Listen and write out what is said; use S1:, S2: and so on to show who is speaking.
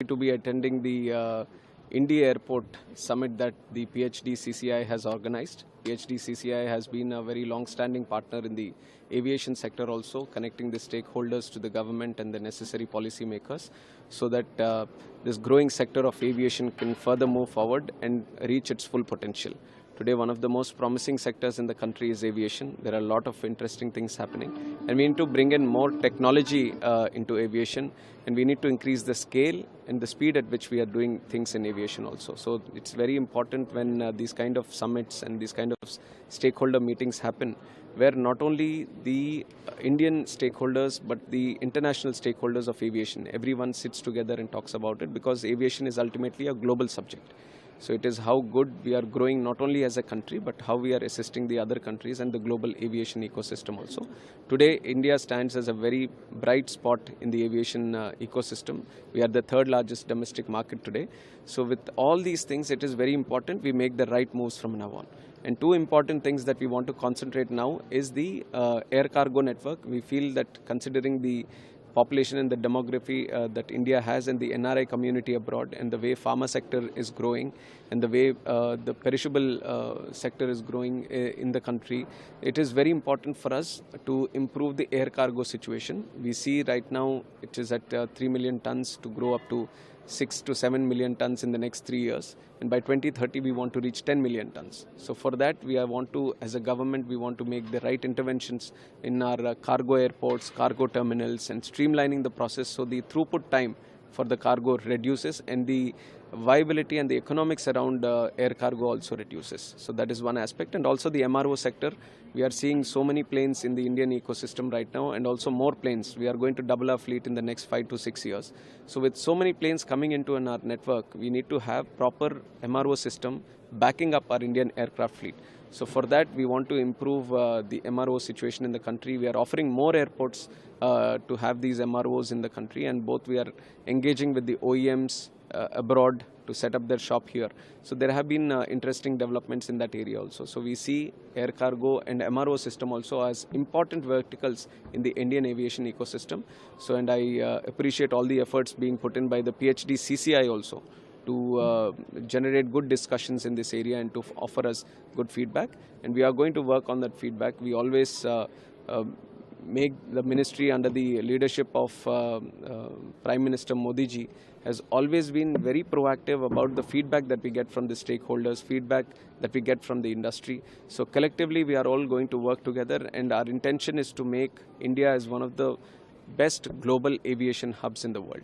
S1: to be attending the India Airport Summit that the PhD CCI has organized. PhD CCI has been a very long-standing partner in the aviation sector also, connecting the stakeholders to the government and the necessary policy makers so that this growing sector of aviation can further move forward and reach its full potential. Today, one of the most promising sectors in the country is aviation. There are a lot of interesting things happening, and we need to bring in more technology into aviation, and we need to increase the scale and the speed at which we are doing things in aviation also. So it's very important when these kind of summits and these kind of stakeholder meetings happen, where not only the Indian stakeholders but the international stakeholders of aviation, everyone sits together and talks about it, because aviation is ultimately a global subject. So it is how good we are growing not only as a country, but how we are assisting the other countries and the global aviation ecosystem also. Today, India stands as a very bright spot in the aviation ecosystem. We are the third largest domestic market today. So with all these things, it is very important we make the right moves from now on. And two important things that we want to concentrate now is the air cargo network. We feel that considering the population and the demography that India has and the NRI community abroad, and the way pharma sector is growing and the way the perishable sector is growing in the country, it is very important for us to improve the air cargo situation. We see right now it is at 3 million tons to grow up to 6 to 7 million tons in the next 3 years, and by 2030 we want to reach 10 million tons. So for that we want to, as a government, we want to make the right interventions in our cargo airports, cargo terminals, and streamlining the process so the throughput time for the cargo reduces and the viability and the economics around air cargo also reduces. So that is one aspect. And also the MRO sector, we are seeing so many planes in the Indian ecosystem right now, and also more planes. We are going to double our fleet in the next 5 to 6 years. So with so many planes coming into our network, we need to have proper MRO system backing up our Indian aircraft fleet. So for that, we want to improve the MRO situation in the country. We are offering more airports to have these MROs in the country, and both we are engaging with the OEMs abroad to set up their shop here. So there have been interesting developments in that area also. So we see air cargo and MRO system also as important verticals in the Indian aviation ecosystem. So, and I appreciate all the efforts being put in by the PhD CCI also to generate good discussions in this area and to offer us good feedback. And we are going to work on that feedback. We always make the ministry under the leadership of Prime Minister Modi ji has always been very proactive about the feedback that we get from the stakeholders, feedback that we get from the industry. So collectively we are all going to work together, and our intention is to make India as one of the best global aviation hubs in the world.